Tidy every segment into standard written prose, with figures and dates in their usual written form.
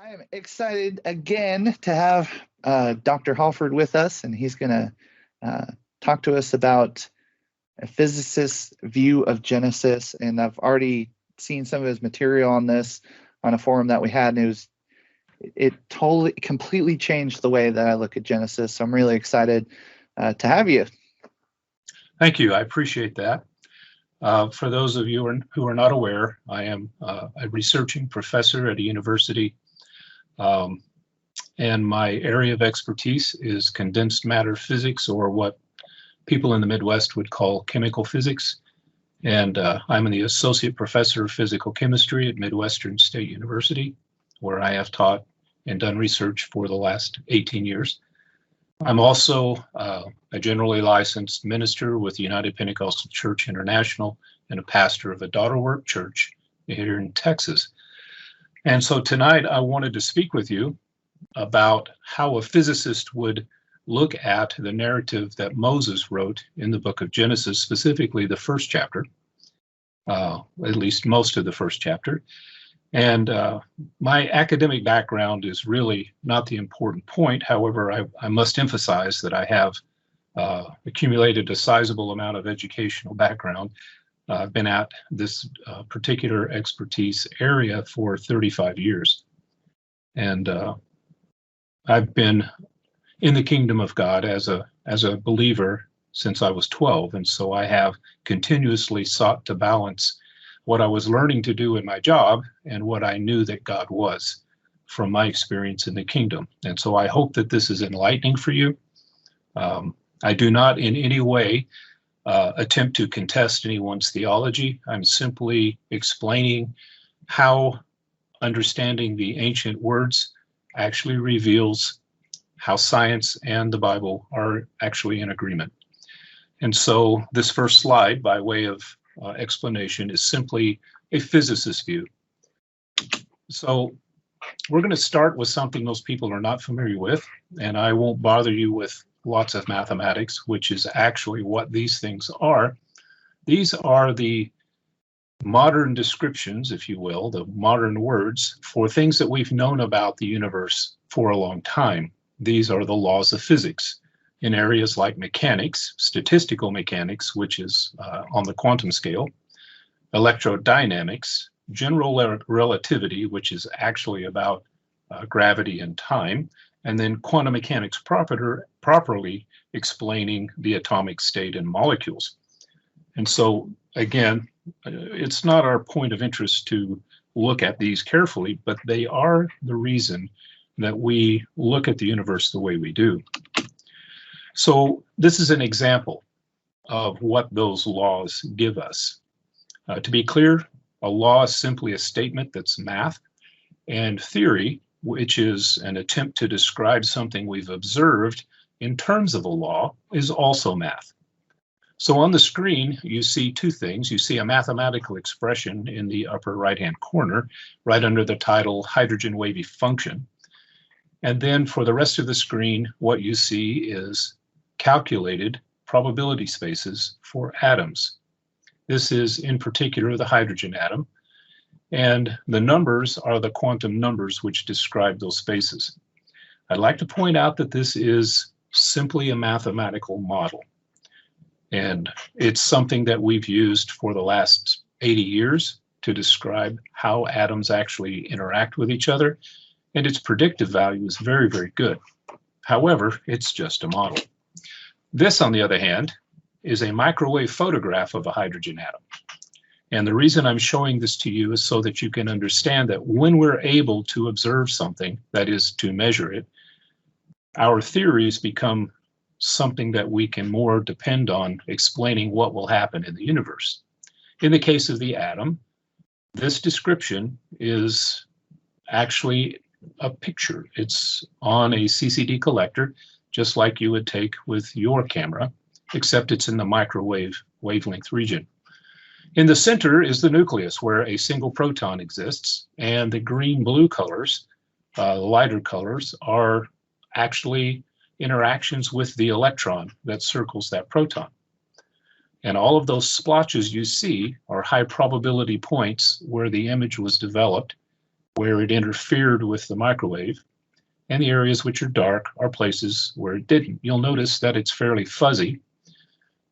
I am excited again to have Dr. Hallford with us, and he's going to talk to us about a physicist's view of Genesis. And I've already seen some of his material on this on a forum that we had, and it totally, completely changed the way that I look at Genesis. So I'm really excited to have you. Thank you. I appreciate that. For those of you who are not aware, I am a researching professor at a university, and my area of expertise is condensed matter physics, or what people in the Midwest would call chemical physics. And I'm the associate professor of physical chemistry at Midwestern State University, where I have taught and done research for the last 18 years. I'm also a generally licensed minister with the United Pentecostal Church International and a pastor of a daughter work church here in Texas. And so tonight I wanted to speak with you about how a physicist would look at the narrative that Moses wrote in the book of Genesis, specifically the first chapter, at least most of the first chapter. And my academic background is really not the important point. However, I must emphasize that I have accumulated a sizable amount of educational background. I've been at this particular expertise area for 35 years. And I've been in the kingdom of God as a believer since I was 12. And so I have continuously sought to balance what I was learning to do in my job and what I knew that God was from my experience in the kingdom. And so I hope that this is enlightening for you. I do not in any way attempt to contest anyone's theology. I'm simply explaining how understanding the ancient words actually reveals how science and the Bible are actually in agreement. And so this first slide, by way of explanation, is simply a physicist's view. So we're going to start with something most people are not familiar with, and I won't bother you with lots of mathematics, which is actually what these things are. These are the modern descriptions, if you will, the modern words for things that we've known about the universe for a long time. These are the laws of physics in areas like mechanics, statistical mechanics, which is on the quantum scale, electrodynamics, general relativity, which is actually about gravity and time, and then quantum mechanics properly explaining the atomic state and molecules. And so, again, it's not our point of interest to look at these carefully, but they are the reason that we look at the universe the way we do. So this is an example of what those laws give us. To be clear, a law is simply a statement that's math, and theory, which is an attempt to describe something we've observed in terms of a law, is also math. So on the screen, you see two things. You see a mathematical expression in the upper right-hand corner, right under the title hydrogen wavy function. And then for the rest of the screen, what you see is calculated probability spaces for atoms. This is in particular the hydrogen atom, and the numbers are the quantum numbers which describe those spaces. I'd like to point out that this is simply a mathematical model, and it's something that we've used for the last 80 years to describe how atoms actually interact with each other, and its predictive value is very, very good. However, it's just a model. This, on the other hand, is a microwave photograph of a hydrogen atom. And the reason I'm showing this to you is so that you can understand that when we're able to observe something, that is to measure it, our theories become something that we can more depend on explaining what will happen in the universe. In the case of the atom, this description is actually a picture. It's on a CCD collector, just like you would take with your camera, except it's in the microwave wavelength region. In the center is the nucleus, where a single proton exists, and the green-blue colors, lighter colors, are actually interactions with the electron that circles that proton. And all of those splotches you see are high probability points where the image was developed where it interfered with the microwave, and the areas which are dark are places where it didn't. You'll notice that it's fairly fuzzy,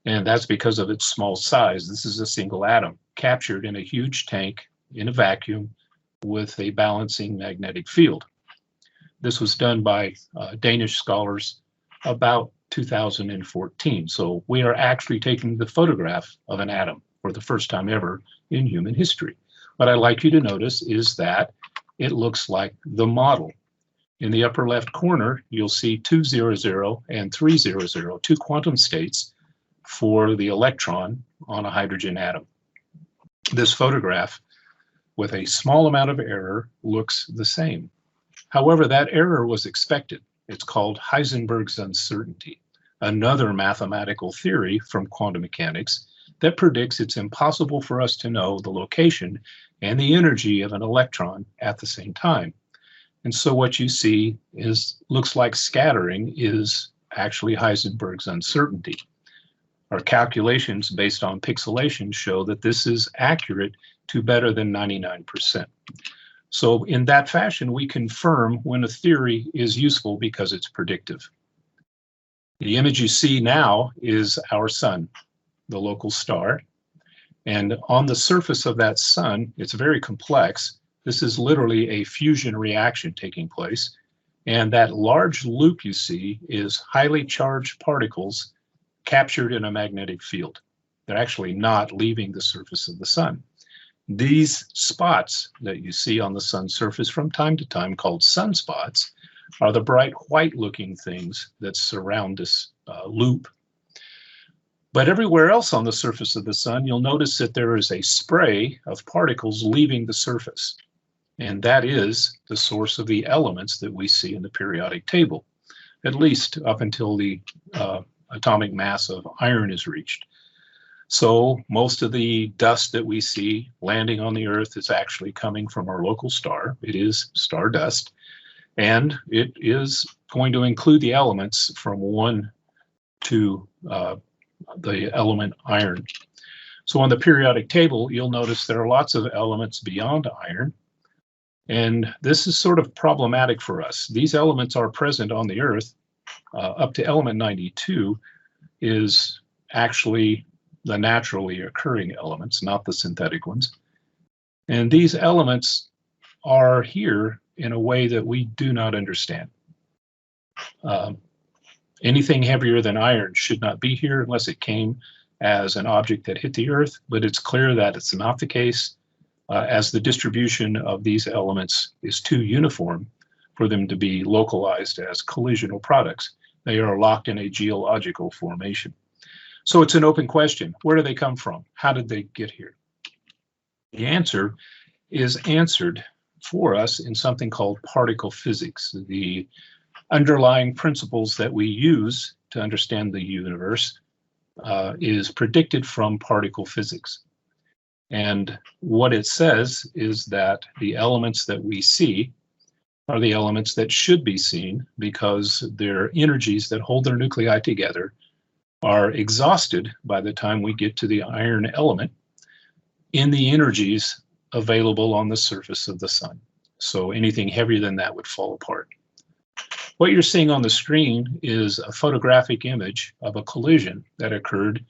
and that's because of its small size. This is a single atom captured in a huge tank in a vacuum with a balancing magnetic field. This was done by Danish scholars about 2014. So we are actually taking the photograph of an atom for the first time ever in human history. What I'd like you to notice is that it looks like the model. In the upper left corner, you'll see 200 and 300, two quantum states for the electron on a hydrogen atom. This photograph, with a small amount of error, looks the same. However, that error was expected. It's called Heisenberg's uncertainty, another mathematical theory from quantum mechanics that predicts it's impossible for us to know the location and the energy of an electron at the same time. And so what you see looks like scattering is actually Heisenberg's uncertainty. Our calculations based on pixelation show that this is accurate to better than 99%. So in that fashion, we confirm when a theory is useful because it's predictive. The image you see now is our sun, the local star. And on the surface of that sun, it's very complex. This is literally a fusion reaction taking place. And that large loop you see is highly charged particles captured in a magnetic field. They're actually not leaving the surface of the sun. These spots that you see on the sun's surface from time to time, called sunspots, are the bright white looking things that surround this loop. But everywhere else on the surface of the sun, you'll notice that there is a spray of particles leaving the surface. And that is the source of the elements that we see in the periodic table, at least up until the atomic mass of iron is reached. So most of the dust that we see landing on the Earth is actually coming from our local star. It is stardust, and it is going to include the elements from 1 to the element iron. So on the periodic table, you'll notice there are lots of elements beyond iron, and this is sort of problematic for us. These elements are present on the Earth. Up to element 92 is actually the naturally occurring elements, not the synthetic ones. And these elements are here in a way that we do not understand. Anything heavier than iron should not be here unless it came as an object that hit the Earth, but it's clear that it's not the case, as the distribution of these elements is too uniform for them to be localized as collisional products. They are locked in a geological formation. So it's an open question. Where do they come from? How did they get here? The answer is answered for us in something called particle physics. The underlying principles that we use to understand the universe is predicted from particle physics. And what it says is that the elements that we see are the elements that should be seen because their energies that hold their nuclei together are exhausted by the time we get to the iron element in the energies available on the surface of the sun. So anything heavier than that would fall apart. What you're seeing on the screen is a photographic image of a collision that occurred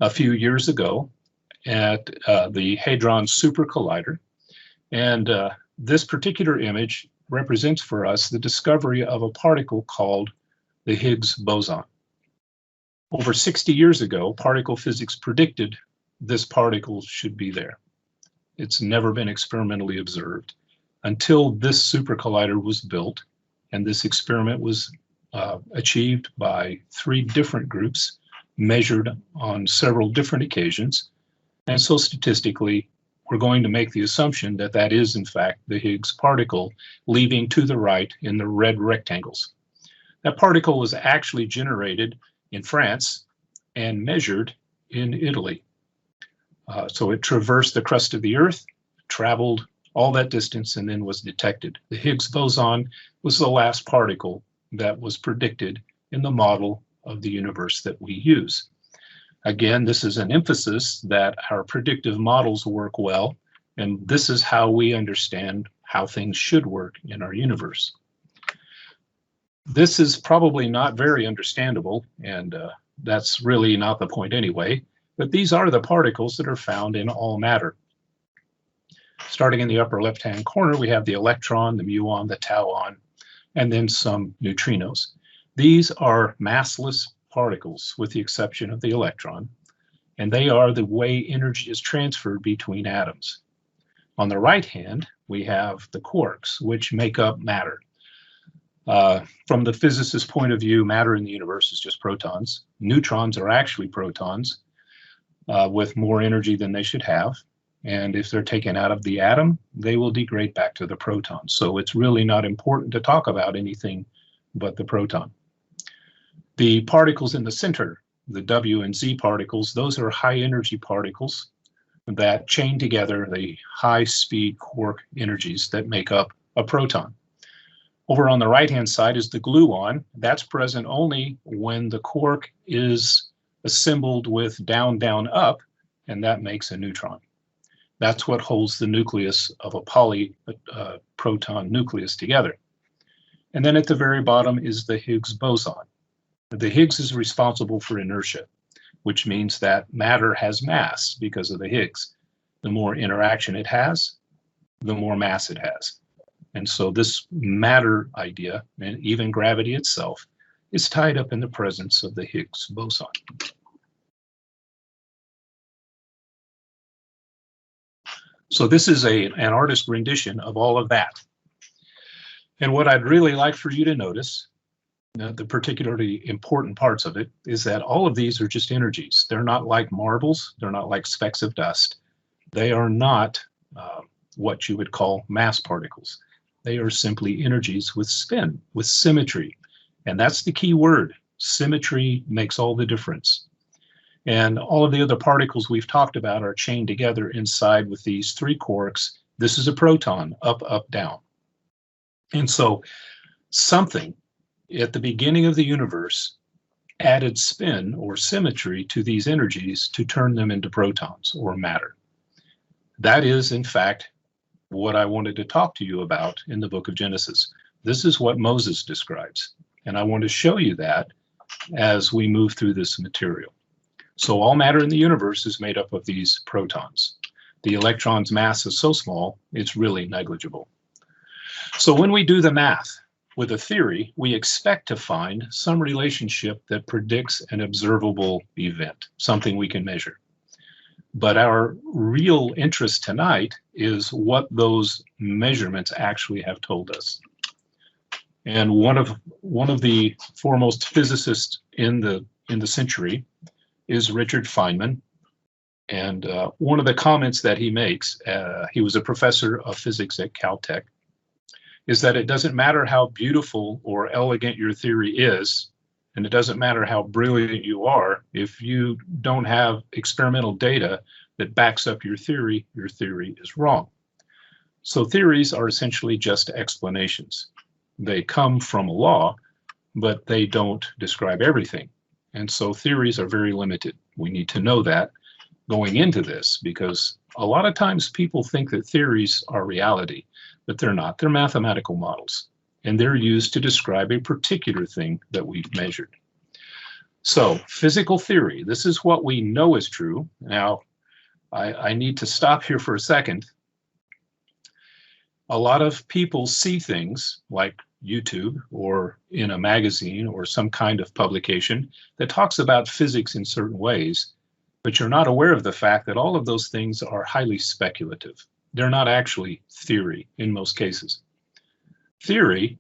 a few years ago at the Hadron Super Collider. And this particular image represents for us the discovery of a particle called the Higgs boson. Over 60 years ago, particle physics predicted this particle should be there. It's never been experimentally observed until this super collider was built, and this experiment was achieved by 3 different groups, measured on several different occasions. And so statistically, we're going to make the assumption that that is, in fact, the Higgs particle leaving to the right in the red rectangles. That particle was actually generated in France and measured in Italy. So it traversed the crust of the Earth, traveled all that distance, and then was detected. The Higgs boson was the last particle that was predicted in the model of the universe that we use. Again, this is an emphasis that our predictive models work well, and this is how we understand how things should work in our universe. This is probably not very understandable, and that's really not the point anyway, but these are the particles that are found in all matter. Starting in the upper left-hand corner, we have the electron, the muon, the tauon, and then some neutrinos. These are massless particles, with the exception of the electron, and they are the way energy is transferred between atoms. On the right hand, we have the quarks, which make up matter. From the physicist's point of view, matter in the universe is just protons. Neutrons are actually protons with more energy than they should have. And if they're taken out of the atom, they will degrade back to the proton. So it's really not important to talk about anything but the proton. The particles in the center, the W and Z particles, those are high energy particles that chain together the high speed quark energies that make up a proton. Over on the right-hand side is the gluon. That's present only when the quark is assembled with down, down, up, and that makes a neutron. That's what holds the nucleus of a proton nucleus together. And then at the very bottom is the Higgs boson. The Higgs is responsible for inertia, which means that matter has mass because of the Higgs. The more interaction it has, the more mass it has. And so this matter idea, and even gravity itself, is tied up in the presence of the Higgs boson. So this is an artist rendition of all of that. And what I'd really like for you to notice, the particularly important parts of it, is that all of these are just energies. They're not like marbles. They're not like specks of dust. They are not what you would call mass particles. They are simply energies with spin, with symmetry. And that's the key word. Symmetry makes all the difference. And all of the other particles we've talked about are chained together inside with these three quarks. This is a proton, up, up, down. And so something at the beginning of the universe added spin or symmetry to these energies to turn them into protons or matter. That is, in fact, what I wanted to talk to you about in the book of Genesis. This is what Moses describes. And I want to show you that as we move through this material. So all matter in the universe is made up of these protons. The electron's mass is so small, it's really negligible. So when we do the math with a theory, we expect to find some relationship that predicts an observable event, something we can measure. But our real interest tonight is what those measurements actually have told us. And one of the foremost physicists in the century is Richard Feynman. And one of the comments that he makes, he was a professor of physics at Caltech, is that it doesn't matter how beautiful or elegant your theory is, and it doesn't matter how brilliant you are, if you don't have experimental data that backs up your theory is wrong. So theories are essentially just explanations. They come from a law, but they don't describe everything. And so theories are very limited. We need to know that going into this, because a lot of times people think that theories are reality, but they're not. They're mathematical models, and they're used to describe a particular thing that we've measured. So physical theory, this is what we know is true. Now, I need to stop here for a second. A lot of people see things like YouTube or in a magazine or some kind of publication that talks about physics in certain ways, but you're not aware of the fact that all of those things are highly speculative. They're not actually theory in most cases. Theory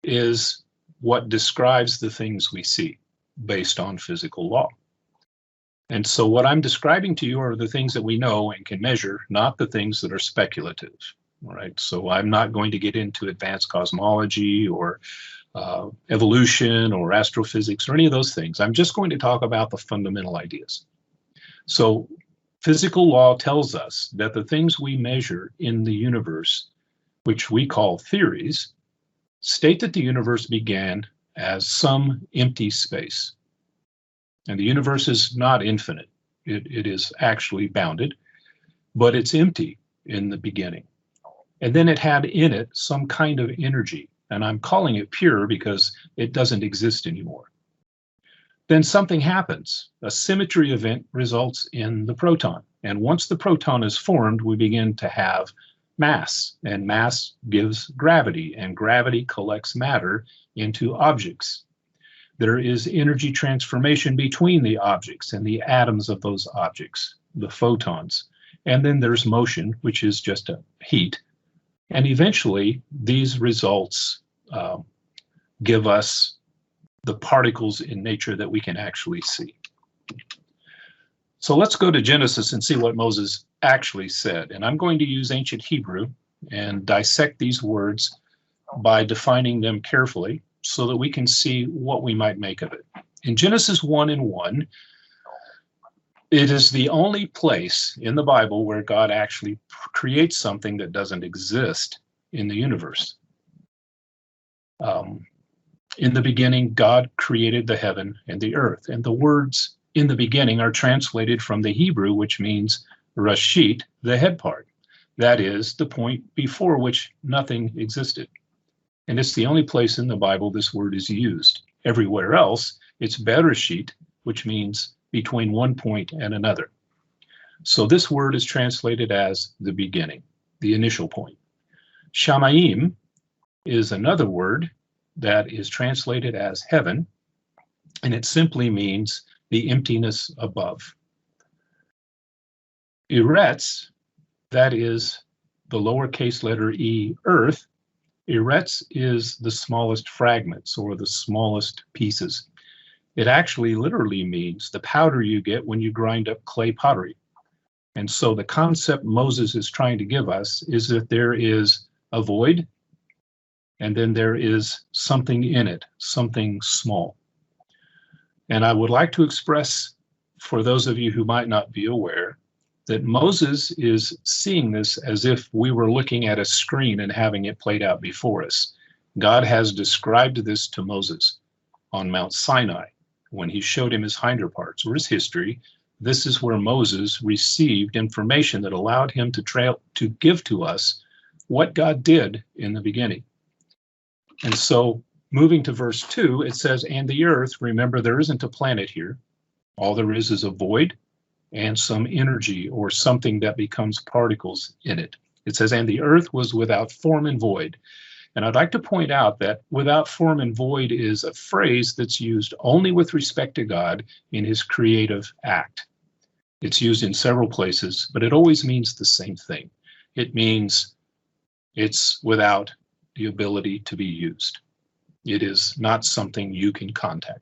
is what describes the things we see based on physical law. And so what I'm describing to you are the things that we know and can measure, not the things that are speculative. All right, so I'm not going to get into advanced cosmology or evolution or astrophysics or any of those things. I'm just going to talk about the fundamental ideas. So physical law tells us that the things we measure in the universe, which we call theories, state that the universe began as some empty space. And the universe is not infinite. It is actually bounded, but it's empty in the beginning. And then it had in it some kind of energy. And I'm calling it pure because it doesn't exist anymore. Then something happens. A symmetry event results in the proton. And once the proton is formed, we begin to have mass. And mass gives gravity. And gravity collects matter into objects. There is energy transformation between the objects and the atoms of those objects, the photons. And then there's motion, which is just a heat. And eventually, these results give us the particles in nature that we can actually see. So let's go to Genesis and see what Moses actually said. And I'm going to use ancient Hebrew and dissect these words by defining them carefully so that we can see what we might make of it. In Genesis 1:1, it is the only place in the Bible where God actually creates something that doesn't exist in the universe. In the beginning, God created the heaven and the earth. And the words in the beginning are translated from the Hebrew, which means Rashit, the head part. That is the point before which nothing existed. And it's the only place in the Bible this word is used. Everywhere else, it's Bereshit, which means between one point and another. So this word is translated as the beginning, the initial point. Shamayim is another word that is translated as heaven, and it simply means the emptiness above. Eretz, that is the lowercase letter e, earth. Eretz is the smallest fragments or the smallest pieces. It actually literally means the powder you get when you grind up clay pottery. And so the concept Moses is trying to give us is that there is a void, and then there is something in it, something small. And I would like to express, for those of you who might not be aware, that Moses is seeing this as if we were looking at a screen and having it played out before us. God has described this to Moses on Mount Sinai when he showed him his hinder parts or his history. This is where Moses received information that allowed him to give to us what God did in the beginning. And so moving to verse 2, it says, and the earth, remember, there isn't a planet here. All there is a void and some energy or something that becomes particles in it. It says, and the earth was without form and void. And I'd like to point out that without form and void is a phrase that's used only with respect to God in his creative act. It's used in several places, but it always means the same thing. It means it's without the ability to be used. It is not something you can contact.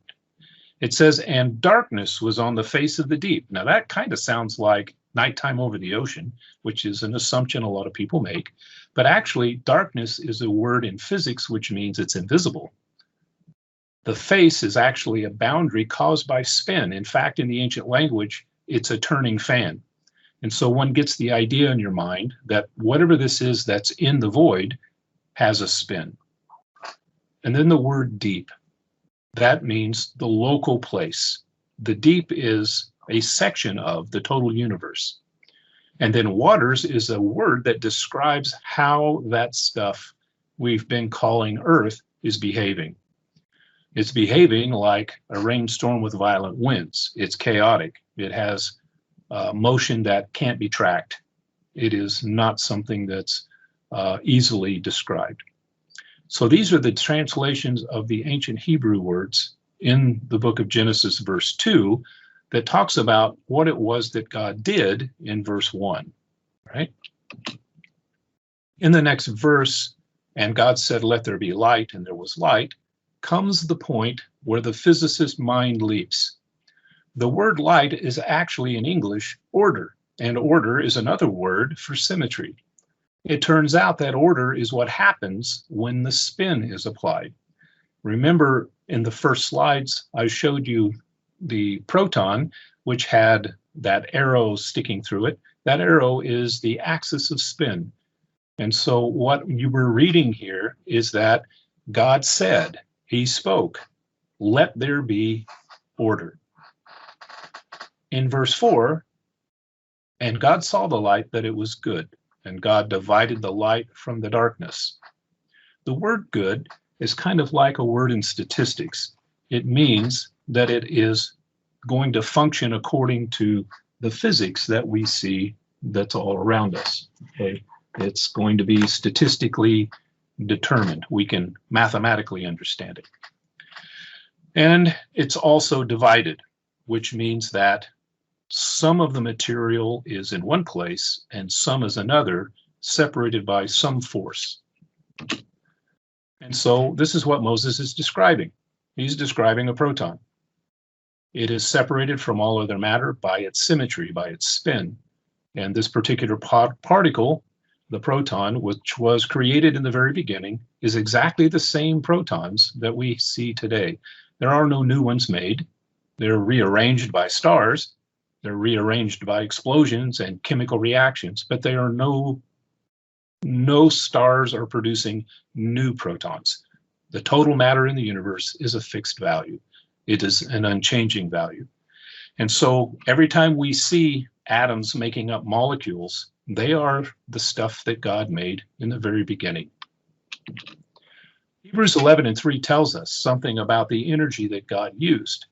It says, and darkness was on the face of the deep. Now that kind of sounds like nighttime over the ocean, which is an assumption a lot of people make. But actually, darkness is a word in physics which means it's invisible. The face is actually a boundary caused by spin. In fact, in the ancient language, it's a turning fan. And so one gets the idea in your mind that whatever this is that's in the void has a spin. And then the word deep, that means the local place. The deep is a section of the total universe. And then waters is a word that describes how that stuff we've been calling Earth is behaving. It's behaving like a rainstorm with violent winds. It's chaotic. It has motion that can't be tracked. It is not something that's easily described. So these are the translations of the ancient Hebrew words in the book of Genesis, verse 2, that talks about what it was that God did in verse 1, right? In the next verse, and God said, let there be light, and there was light, comes the point where the physicist mind leaps. The word light is actually in English order, and order is another word for symmetry. It turns out that order is what happens when the spin is applied. Remember, in the first slides, I showed you the proton, which had that arrow sticking through it. That arrow is the axis of spin. And so what you were reading here is that God said, he spoke, let there be order. In verse 4, and God saw the light that it was good. and God divided the light from the darkness. The word good is kind of like a word in statistics. It means that it is going to function according to the physics that we see that's all around us. Okay? It's going to be statistically determined. We can mathematically understand it. And it's also divided, which means that some of the material is in one place and some is another, separated by some force. And so this is what Moses is describing. He's describing a proton. It is separated from all other matter by its symmetry, by its spin. And this particular particle, the proton, which was created in the very beginning, is exactly the same protons that we see today. There are no new ones made. They're rearranged by stars. They're rearranged by explosions and chemical reactions, but they are no stars are producing new protons. The total matter in the universe is a fixed value. It is an unchanging value. And so every time we see atoms making up molecules, they are the stuff that God made in the very beginning. Hebrews 11:3 tells us something about the energy that God used.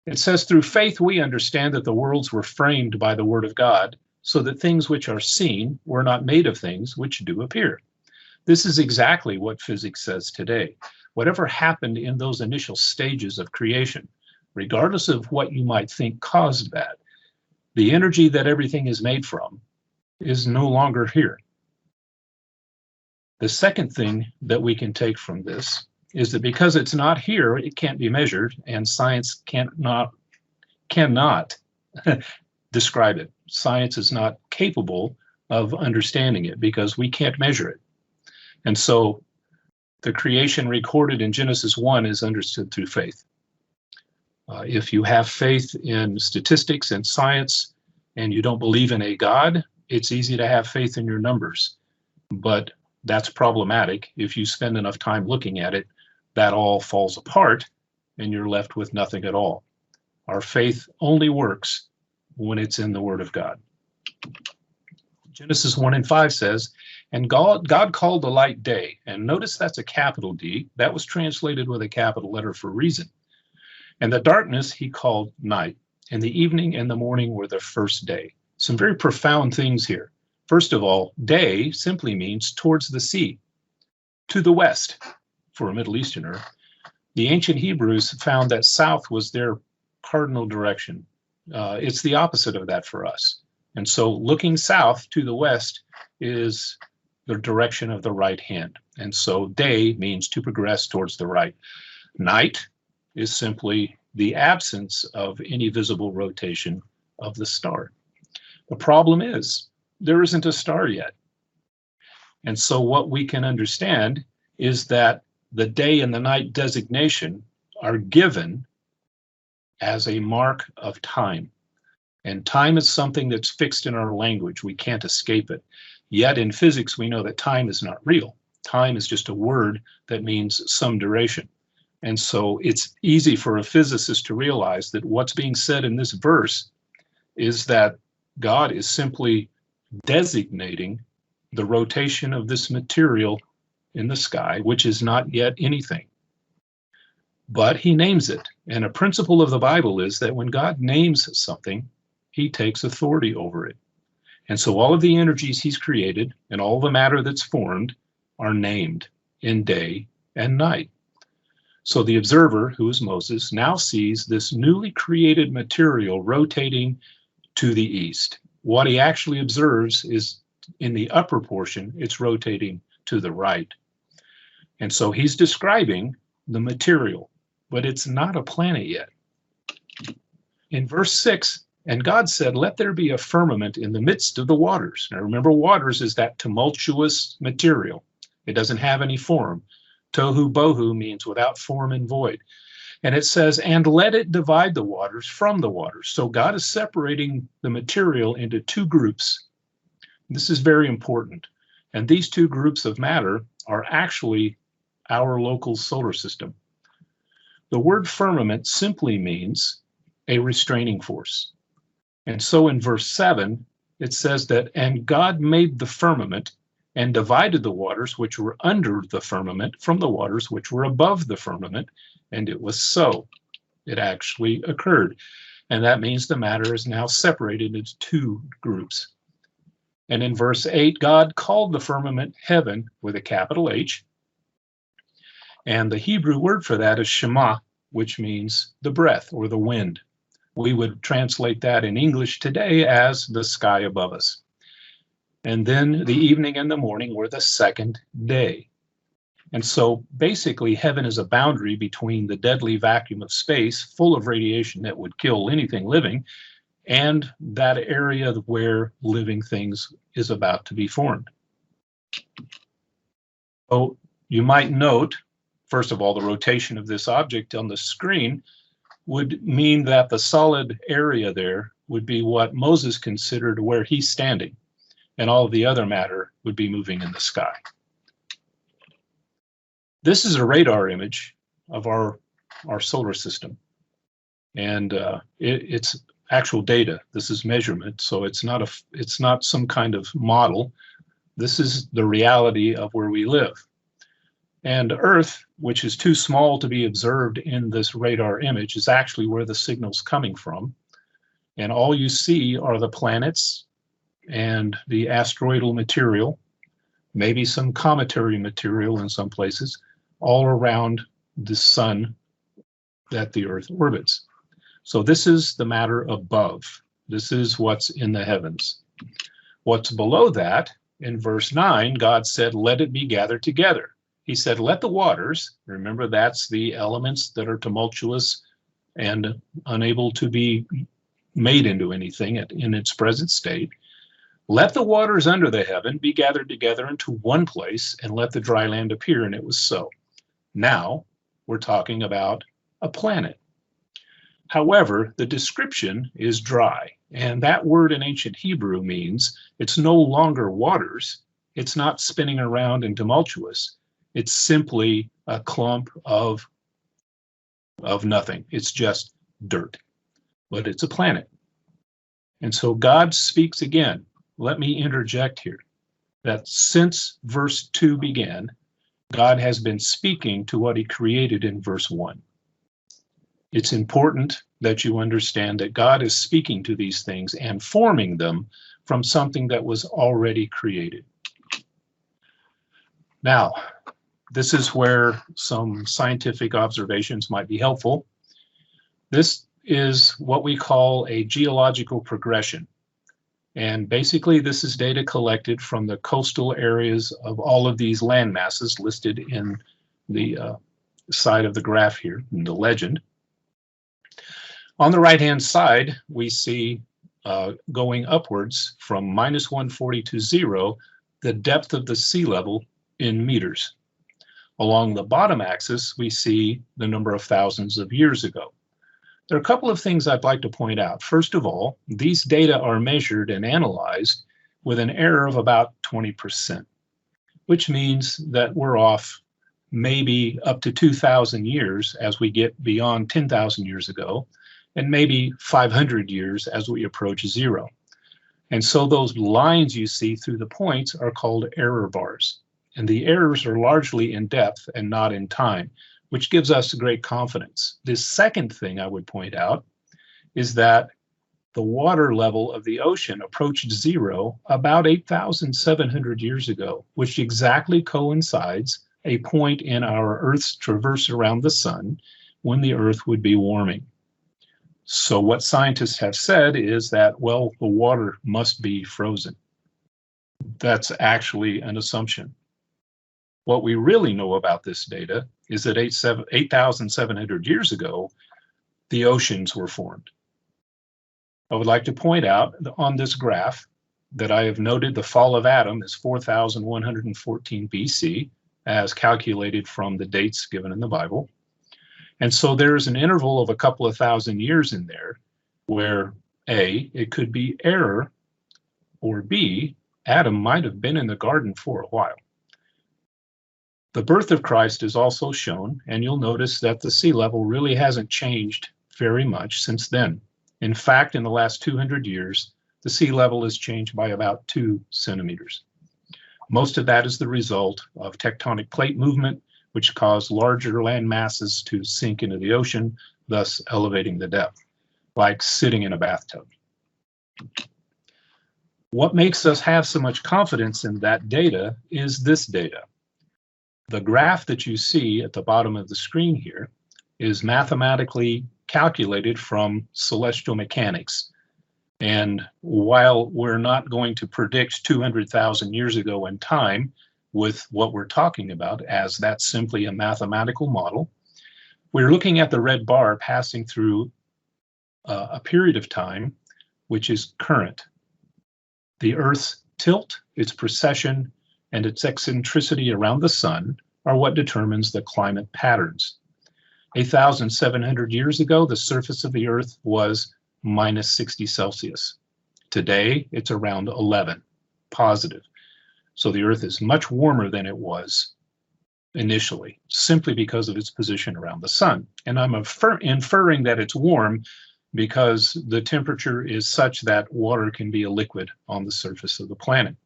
It says, through faith we understand that the worlds were framed by the word of God, so that things which are seen were not made of things which do appear. This is exactly what physics says today. Whatever happened in those initial stages of creation, regardless of what you might think caused that, the energy that everything is made from is no longer here. The second thing that we can take from this is that because it's not here, it can't be measured, and science cannot describe it. Science is not capable of understanding it because we can't measure it. And so the creation recorded in Genesis 1 is understood through faith. If you have faith in statistics and science and you don't believe in a God, it's easy to have faith in your numbers. But that's problematic. If you spend enough time looking at it, that all falls apart and you're left with nothing at all. Our faith only works when it's in the Word of God. Genesis 1:5 says, and God called the light day. And notice that's a capital D. That was translated with a capital letter for a reason. And the darkness he called night. And the evening and the morning were the first day. Some very profound things here. First of all, day simply means towards the sea, to the west for a Middle Easterner. The ancient Hebrews found that south was their cardinal direction. It's the opposite of that for us. And so looking south to the west is the direction of the right hand. And so day means to progress towards the right. Night is simply the absence of any visible rotation of the star. The problem is there isn't a star yet. And so what we can understand is that the day and the night designation are given as a mark of time. And time is something that's fixed in our language. We can't escape it. Yet in physics, we know that time is not real. Time is just a word that means some duration. And so it's easy for a physicist to realize that what's being said in this verse is that God is simply designating the rotation of this material in the sky, which is not yet anything. But he names it. And a principle of the Bible is that when God names something, he takes authority over it. And so all of the energies he's created and all the matter that's formed are named in day and night. So the observer, who is Moses, now sees this newly created material rotating to the east. What he actually observes is in the upper portion, it's rotating to the right. And so he's describing the material, but it's not a planet yet. In verse 6, and God said, let there be a firmament in the midst of the waters. Now remember, waters is that tumultuous material. It doesn't have any form. Tohu bohu means without form and void. And it says, and let it divide the waters from the waters. So God is separating the material into two groups. This is very important. And these two groups of matter are actually our local solar system. The word firmament simply means a restraining force. And so in verse 7, it says that, and God made the firmament and divided the waters which were under the firmament from the waters which were above the firmament, and it was so. It actually occurred. And that means the matter is now separated into two groups. And in verse 8, God called the firmament heaven with a capital H. And the Hebrew word for that is Shema, which means the breath or the wind. We would translate that in English today as the sky above us. And then the evening and the morning were the second day. And so basically heaven is a boundary between the deadly vacuum of space full of radiation that would kill anything living and that area where living things is about to be formed. So you might note, first of all, the rotation of this object on the screen would mean that the solid area there would be what Moses considered where he's standing, and all of the other matter would be moving in the sky. This is a radar image of our solar system, and it's actual data. This is measurement, so it's not some kind of model. This is the reality of where we live. And Earth, which is too small to be observed in this radar image, is actually where the signal's coming from. And all you see are the planets and the asteroidal material, maybe some cometary material in some places, all around the sun that the Earth orbits. So this is the matter above. This is what's in the heavens. What's below that, in verse 9, God said, let it be gathered together. He said, let the waters, remember that's the elements that are tumultuous and unable to be made into anything in its present state. Let the waters under the heaven be gathered together into one place, and let the dry land appear, and it was so. Now we're talking about a planet. However, the description is dry, and that word in ancient Hebrew means it's no longer waters, it's not spinning around and tumultuous, it's simply a clump of nothing. It's just dirt, but it's a planet. And so God speaks again. Let me interject here that since verse 2 began, God has been speaking to what he created in verse 1. It's important that you understand that God is speaking to these things and forming them from something that was already created. Now, this is where some scientific observations might be helpful. This is what we call a geological progression. And basically, this is data collected from the coastal areas of all of these land masses listed in the side of the graph here, in the legend. On the right-hand side, we see going upwards from -140 to 0, the depth of the sea level in meters. Along the bottom axis, we see the number of thousands of years ago. There are a couple of things I'd like to point out. First of all, these data are measured and analyzed with an error of about 20%, which means that we're off maybe up to 2,000 years as we get beyond 10,000 years ago, and maybe 500 years as we approach 0. And so those lines you see through the points are called error bars. And the errors are largely in depth and not in time, which gives us great confidence. The second thing I would point out is that the water level of the ocean approached 0 about 8,700 years ago, which exactly coincides a point in our Earth's traverse around the sun when the Earth would be warming. So what scientists have said is that, well, the water must be frozen. That's actually an assumption. What we really know about this data is that 8,700 years ago, the oceans were formed. I would like to point out on this graph that I have noted the fall of Adam is 4,114 BC, as calculated from the dates given in the Bible. And so there's an interval of a couple of thousand years in there where A, it could be error, or B, Adam might have been in the garden for a while. The birth of Christ is also shown, and you'll notice that the sea level really hasn't changed very much since then. In fact, in the last 200 years, the sea level is changed by about 2 centimeters. Most of that is the result of tectonic plate movement, which caused larger land masses to sink into the ocean, thus elevating the depth, like sitting in a bathtub. What makes us have so much confidence in that data is this data. The graph that you see at the bottom of the screen here is mathematically calculated from celestial mechanics. And while we're not going to predict 200,000 years ago in time with what we're talking about, as that's simply a mathematical model, we're looking at the red bar passing through a period of time, which is current. The Earth's tilt, its precession, and its eccentricity around the sun are what determines the climate patterns. 8,700 years ago, the surface of the Earth was minus 60 Celsius. Today, it's around 11, positive. So the Earth is much warmer than it was initially, simply because of its position around the sun. And I'm inferring that it's warm because the temperature is such that water can be a liquid on the surface of the planet.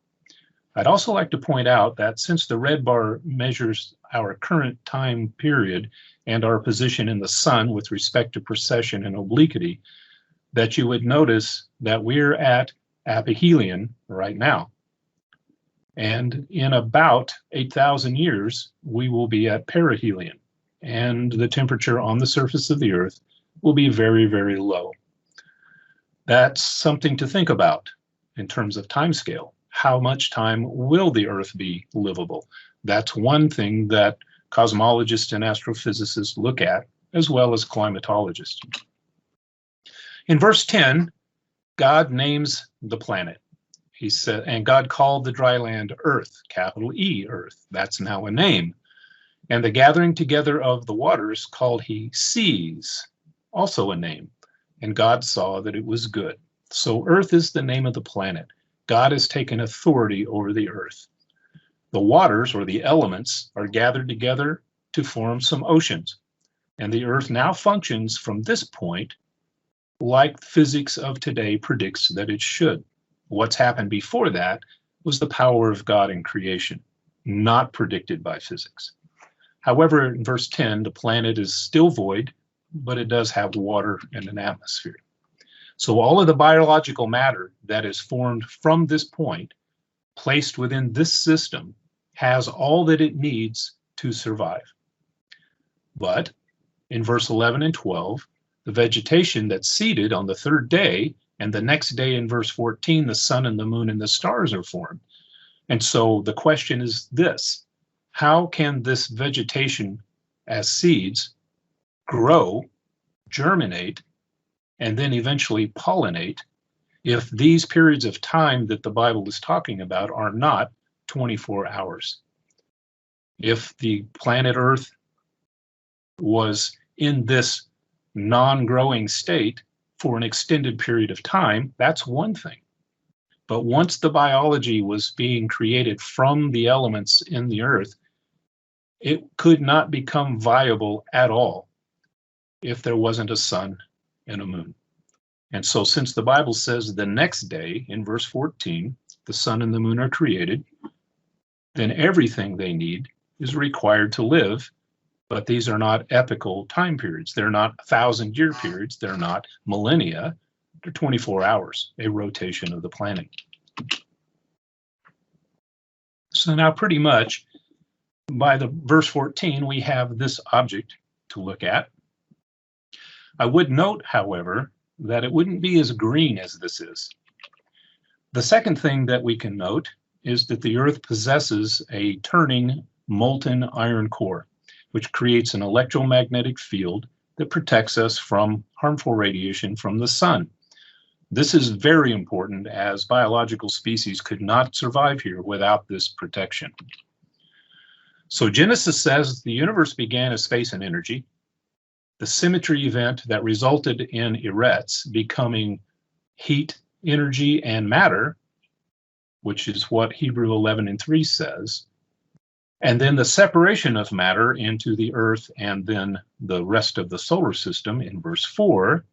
I'd also like to point out that since the red bar measures our current time period and our position in the sun with respect to precession and obliquity, that you would notice that we're at aphelion right now. And in about 8,000 years, we will be at perihelion, and the temperature on the surface of the Earth will be very, very low. That's something to think about in terms of timescale. How much time will the Earth be livable? That's one thing that cosmologists and astrophysicists look at, as well as climatologists. In verse 10, God names the planet. He said, and God called the dry land Earth, capital E, Earth. That's now a name. And the gathering together of the waters called he seas, also a name. And God saw that it was good. So Earth is the name of the planet. God has taken authority over the earth. The waters, or the elements, are gathered together to form some oceans. And the earth now functions from this point like physics of today predicts that it should. What's happened before that was the power of God in creation, not predicted by physics. However, in verse 10, the planet is still void, but it does have water and an atmosphere. So all of the biological matter that is formed from this point, placed within this system, has all that it needs to survive. But in verse 11 and 12, the vegetation that's seeded on the third day, and the next day in verse 14, the sun and the moon and the stars are formed. And so the question is this: how can this vegetation as seeds grow, germinate, and then eventually pollinate if these periods of time that the Bible is talking about are not 24 hours? If the planet Earth was in this non-growing state for an extended period of time, that's one thing. But once the biology was being created from the elements in the earth, it could not become viable at all if there wasn't a sun and a moon. And so since the Bible says the next day in verse 14, the sun and the moon are created, then everything they need is required to live. But these are not epical time periods. They're not 1,000-year periods. They're not millennia. They're 24 hours, a rotation of the planet. So now pretty much by the verse 14, we have this object to look at. I would note, however, that it wouldn't be as green as this is. The second thing that we can note is that the Earth possesses a turning molten iron core, which creates an electromagnetic field that protects us from harmful radiation from the sun. This is very important, as biological species could not survive here without this protection. So Genesis says the universe began as space and energy. The symmetry event that resulted in Eretz becoming heat, energy, and matter, which is what Hebrew 11:3 says, and then the separation of matter into the earth and then the rest of the solar system in verse 4,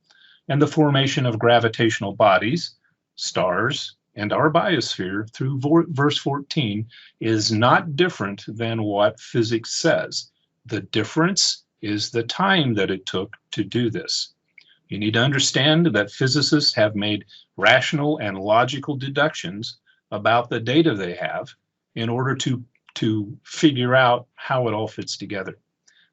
and the formation of gravitational bodies stars, and our biosphere through verse 14 is not different than what physics says. The difference is the time that it took to do this. You need to understand that physicists have made rational and logical deductions about the data they have in order to figure out how it all fits together.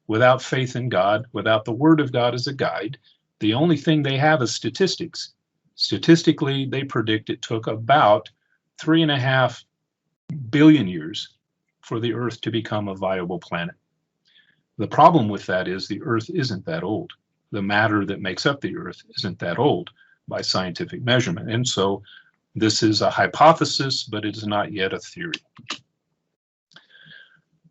Without faith in God, without the Word of God as a guide, the only thing they have is statistics. Statistically, they predict it took about 3.5 billion years for the Earth to become a viable planet. The problem with that is the Earth isn't that old. The matter that makes up the Earth isn't that old by scientific measurement. And so this is a hypothesis, but it is not yet a theory.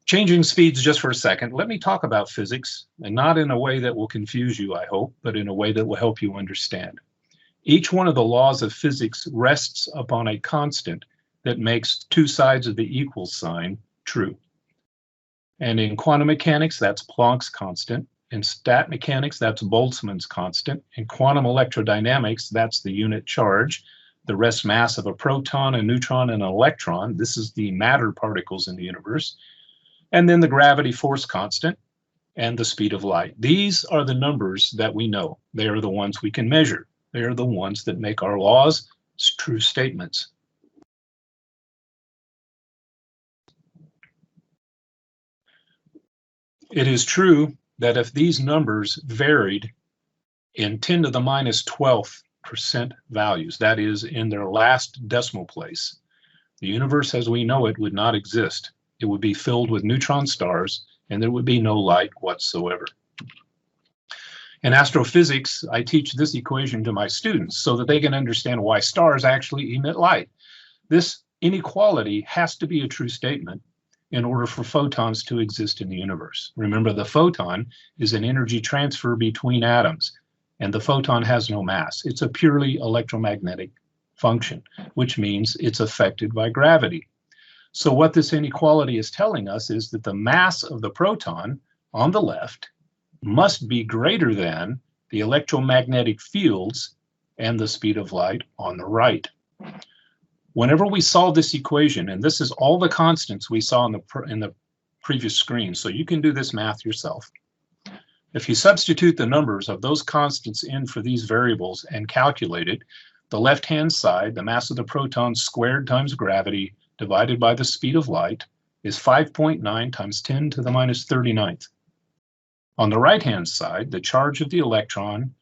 Changing speeds just for a second, let me talk about physics, and not in a way that will confuse you, I hope, but in a way that will help you understand. Each one of the laws of physics rests upon a constant that makes two sides of the equal sign true. And in quantum mechanics, that's Planck's constant. In stat mechanics, that's Boltzmann's constant. In quantum electrodynamics, that's the unit charge, the rest mass of a proton, a neutron, and an electron. This is the matter particles in the universe. And then the gravity force constant and the speed of light. These are the numbers that we know. They are the ones we can measure. They are the ones that make our laws true statements. It is true that if these numbers varied in 10 to the minus 12th percent values, that is, in their last decimal place, the universe as we know it would not exist. It would be filled with neutron stars, and there would be no light whatsoever. In astrophysics, I teach this equation to my students so that they can understand why stars actually emit light. This inequality has to be a true statement in order for photons to exist in the universe. Remember, the photon is an energy transfer between atoms, and the photon has no mass. It's a purely electromagnetic function, which means it's affected by gravity. So what this inequality is telling us is that the mass of the proton on the left must be greater than the electromagnetic fields and the speed of light on the right. Whenever we solve this equation, and this is all the constants we saw in the previous screen, so you can do this math yourself. If you substitute the numbers of those constants in for these variables and calculate it, the left-hand side, the mass of the proton squared times gravity divided by the speed of light, is 5.9 times 10 to the minus 39th. On the right-hand side, the charge of the electron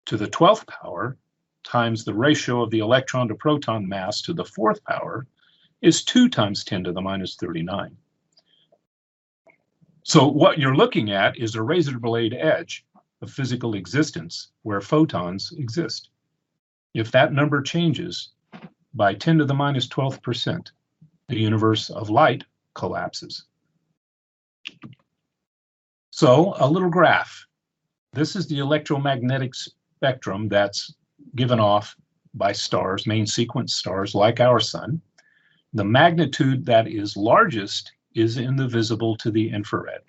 to the 12th power times the ratio of the electron to proton mass to the 4th power is 2 times 10 to the minus 39. So what you're looking at is a razor blade edge of physical existence where photons exist. If that number changes by 10 to the minus 12th percent, the universe of light collapses. So a little graph. This is the electromagnetic spectrum that's given off by stars, main sequence stars like our sun. The magnitude that is largest is in the visible to the infrared.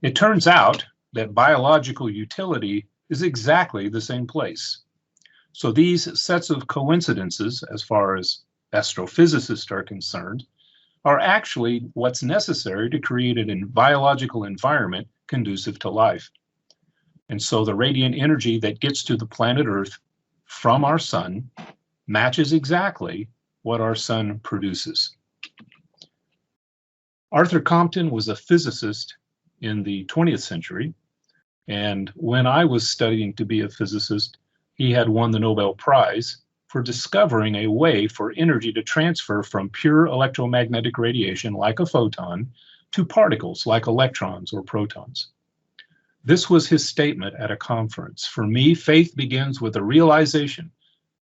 It turns out that biological utility is exactly the same place. So these sets of coincidences, as far as astrophysicists are concerned, are actually what's necessary to create a biological environment conducive to life. And so the radiant energy that gets to the planet Earth from our sun matches exactly what our sun produces. Arthur Compton was a physicist in the 20th century, and when I was studying to be a physicist, he had won the Nobel Prize for discovering a way for energy to transfer from pure electromagnetic radiation like a photon to particles like electrons or protons. This was his statement at a conference. For me, faith begins with a realization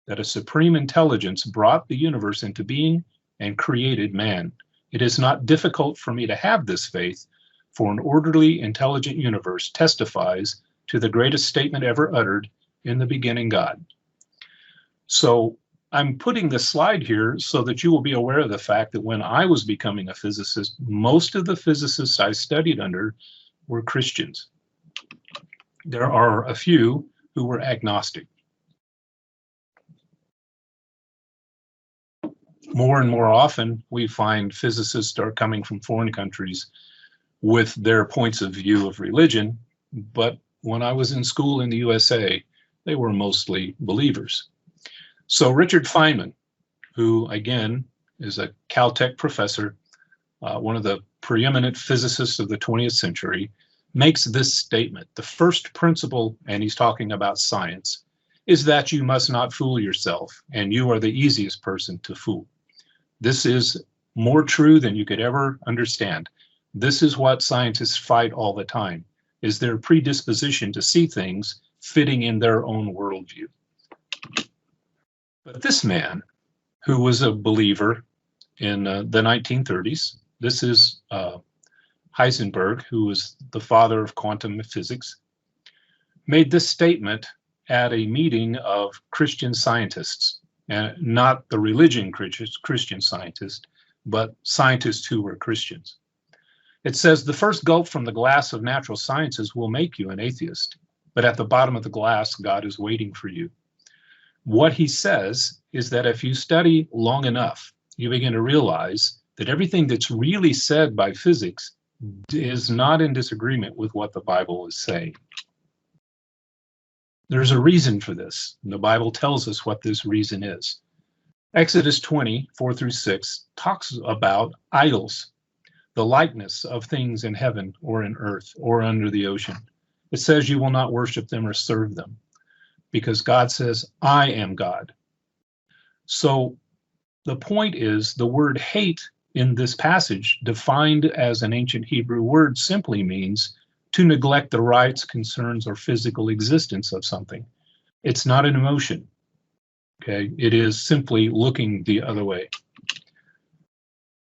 that a supreme intelligence brought the universe into being and created man. It is not difficult for me to have this faith, for an orderly, intelligent universe testifies to the greatest statement ever uttered, in the beginning God. So I'm putting this slide here so that you will be aware of the fact that when I was becoming a physicist, most of the physicists I studied under were Christians. There are a few who were agnostic. more and more often, we find physicists are coming from foreign countries with their points of view of religion. But when I was in school in the USA, they were mostly believers. So Richard Feynman, who again is a Caltech professor, one of the preeminent physicists of the 20th century, makes this statement. The first principle, and he's talking about science, is that you must not fool yourself, and you are the easiest person to fool. This is more true than you could ever understand. This is what scientists fight all the time, is their predisposition to see things fitting in their own worldview. But this man, who was a believer in the 1930s, this is Heisenberg, who was the father of quantum physics, made this statement at a meeting of Christian scientists, and not the religion Christian scientists, but scientists who were Christians. It says, the first gulp from the glass of natural sciences will make you an atheist, but at the bottom of the glass, God is waiting for you. What he says is that if you study long enough, you begin to realize that everything that's really said by physics is not in disagreement with what the Bible is saying. There's a reason for this, and the Bible tells us what this reason is. Exodus 20, 4-6 talks about idols, the likeness of things in heaven or in earth or under the ocean. It says you will not worship them or serve them, because God says, I am God. So the point is, the word hate in this passage, defined as an ancient Hebrew word, simply means to neglect the rights, concerns, or physical existence of something. It's not an emotion, okay? It is simply looking the other way.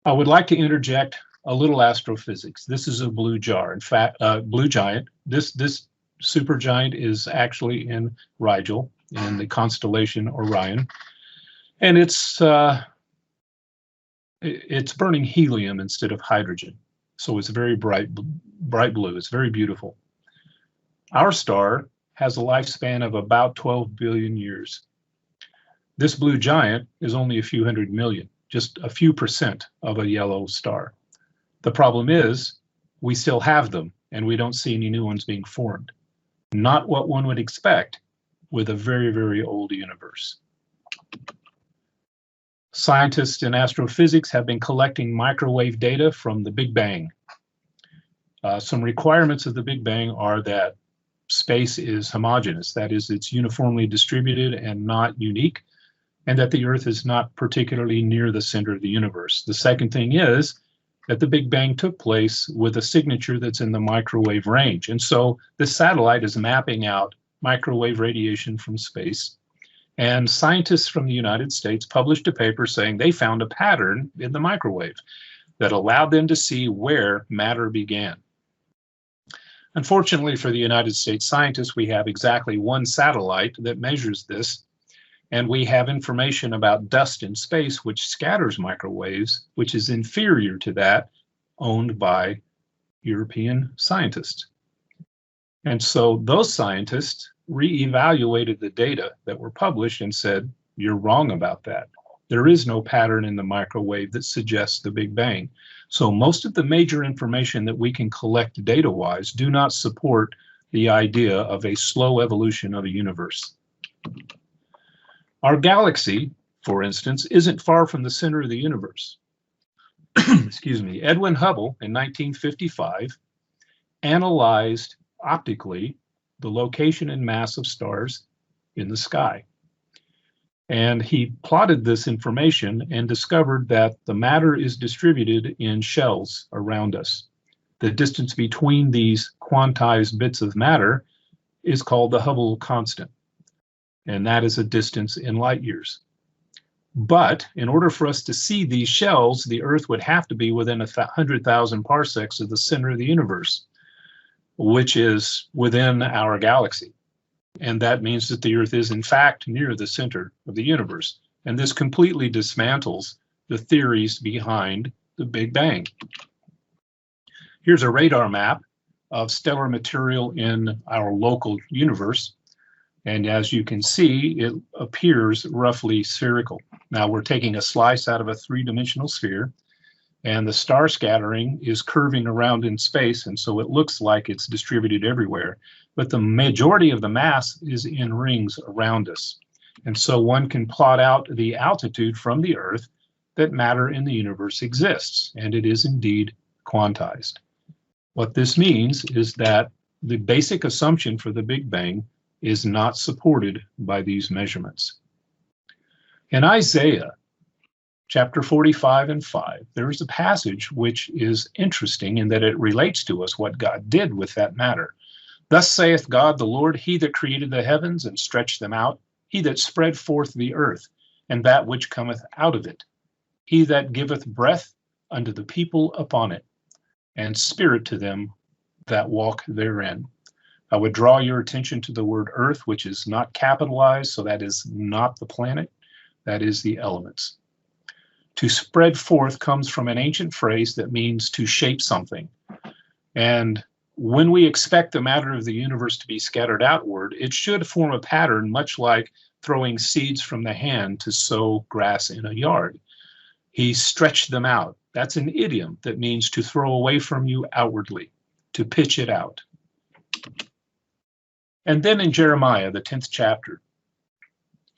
I would like to interject a little astrophysics. This is a blue jar. In fact, blue giant. This supergiant is actually in Rigel, in the constellation Orion, and it's burning helium instead of hydrogen. So it's very bright blue. It's very beautiful. Our star has a lifespan of about 12 billion years. This blue giant is only a few hundred million, just a few percent of a yellow star. The problem is we still have them, and we don't see any new ones being formed. Not what one would expect with a very, very old universe. Scientists in astrophysics have been collecting microwave data from the Big Bang. Some requirements of the Big Bang are that space is homogeneous, that is, it's uniformly distributed and not unique, and that the Earth is not particularly near the center of the universe. The second thing is that the Big Bang took place with a signature that's in the microwave range. And so the satellite is mapping out microwave radiation from space. And scientists from the United States published a paper saying they found a pattern in the microwave that allowed them to see where matter began. Unfortunately for the United States scientists, we have exactly one satellite that measures this, and we have information about dust in space, which scatters microwaves, which is inferior to that owned by European scientists. And so those scientists reevaluated the data that were published and said, you're wrong about that. There is no pattern in the microwave that suggests the Big Bang. So most of the major information that we can collect data-wise do not support the idea of a slow evolution of a universe. Our galaxy, for instance, isn't far from the center of the universe. Excuse me. Edwin Hubble in 1955 analyzed optically the location and mass of stars in the sky. And he plotted this information and discovered that the matter is distributed in shells around us. The distance between these quantized bits of matter is called the Hubble constant, and that is a distance in light years. But in order for us to see these shells, the Earth would have to be within 100,000 parsecs of the center of the universe, which is within our galaxy. And that means that the Earth is, in fact, near the center of the universe. And this completely dismantles the theories behind the Big Bang. Here's a radar map of stellar material in our local universe. And as you can see, it appears roughly spherical. Now we're taking a slice out of a three-dimensional sphere, and the star scattering is curving around in space, and so it looks like it's distributed everywhere. But the majority of the mass is in rings around us. And so one can plot out the altitude from the Earth that matter in the universe exists, and it is indeed quantized. What this means is that the basic assumption for the Big Bang is not supported by these measurements. In Isaiah chapter 45 and 5, there is a passage which is interesting in that it relates to us what God did with that matter. Thus saith God the Lord, he that created the heavens and stretched them out, he that spread forth the earth, and that which cometh out of it, he that giveth breath unto the people upon it, and spirit to them that walk therein. I would draw your attention to the word earth, which is not capitalized, so that is not the planet, that is the elements. To spread forth comes from an ancient phrase that means to shape something. And when we expect the matter of the universe to be scattered outward, it should form a pattern much like throwing seeds from the hand to sow grass in a yard. He stretched them out. That's an idiom that means to throw away from you outwardly, to pitch it out. And then in Jeremiah, the 10th chapter,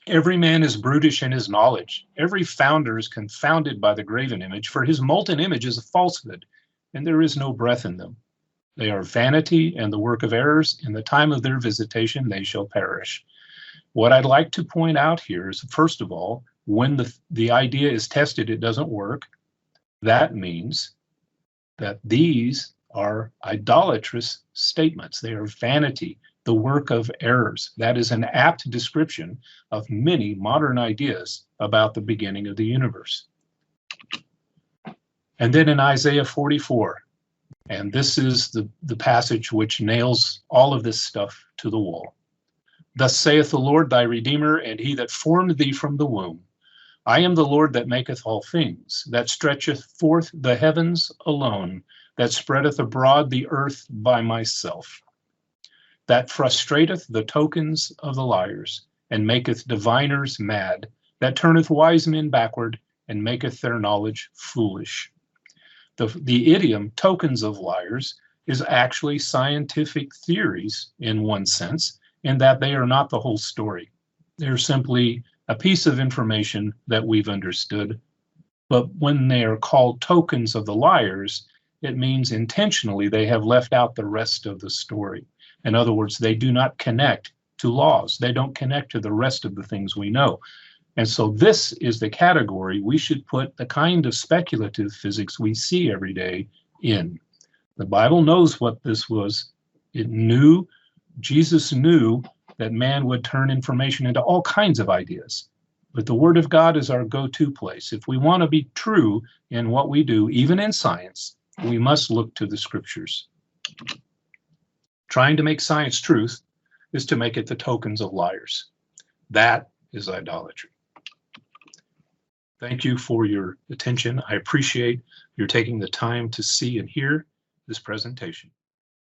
every man is brutish in his knowledge. Every founder is confounded by the graven image, for his molten image is a falsehood, and there is no breath in them. They are vanity and the work of errors. In the time of their visitation, they shall perish. What I'd like to point out here is, first of all, when the idea is tested, it doesn't work. That means that these are idolatrous statements. They are vanity, the work of errors. That is an apt description of many modern ideas about the beginning of the universe. And then in Isaiah 44, and this is the passage which nails all of this stuff to the wall. Thus saith the Lord thy Redeemer, and he that formed thee from the womb. I am the Lord that maketh all things, that stretcheth forth the heavens alone, that spreadeth abroad the earth by myself, that frustrateth the tokens of the liars, and maketh diviners mad, that turneth wise men backward, and maketh their knowledge foolish. The idiom tokens of liars is actually scientific theories in one sense, in that they are not the whole story. They're simply a piece of information that we've understood. But when they are called tokens of the liars, it means intentionally they have left out the rest of the story. In other words, they do not connect to laws. They don't connect to the rest of the things we know. And so this is the category we should put the kind of speculative physics we see every day in. The Bible knows what this was. It knew, Jesus knew that man would turn information into all kinds of ideas. But the Word of God is our go-to place. If we want to be true in what we do, even in science, we must look to the Scriptures. Trying to make science truth is to make it the tokens of liars. That is idolatry. Thank you for your attention. I appreciate your taking the time to see and hear this presentation.